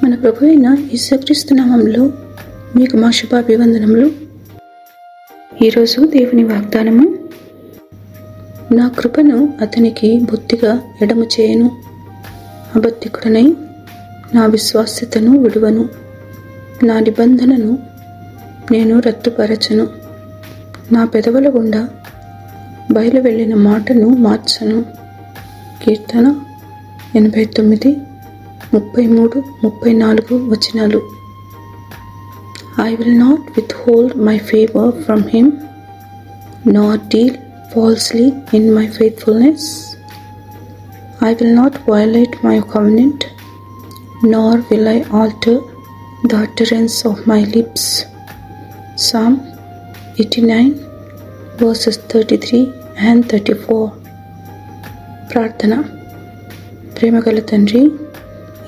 మన ప్రభు అయిన యేసుక్రీస్తు నామములో మీకు మా శుభాభివందనములు. ఈరోజు దేవుని వాగ్దానము, నా కృపను అతనికి బొత్తిగా ఎడము చేయను, అబద్ధికుడనై నా విశ్వాస్యతను విడువను, నా నిబంధనను నేను రద్దుపరచను, నా పెదవుల గుండా బయలు వెళ్ళిన మాటను మార్చను. కీర్తన 89, 33, 34 వచనాలు. I will not withhold my favor from him, nor deal falsely in my faithfulness. I will not violate my covenant, nor will I alter the utterance of my lips. Psalm 89, verses 33 and 34. ప్రార్థన. ప్రేమగల తండ్రి,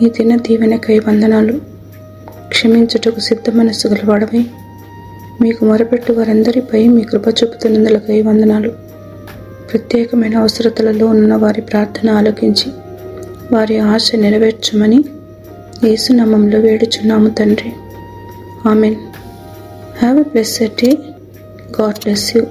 ఈ దిన దీవెనకై వందనాలు. క్షమించుటకు సిద్ధ మనస్సు గలవాడవై మీకు మొరపెట్టు వారందరిపై మీ కృప చూపుతున్నందులకై వందనాలు. ప్రత్యేకమైన అవసరతలలో ఉన్న వారి ప్రార్థన ఆలకించి వారి ఆశ నెరవేర్చమని యేసు నామములో వేడుచున్నాము తండ్రి. Amen. Have a blessed day. God bless you.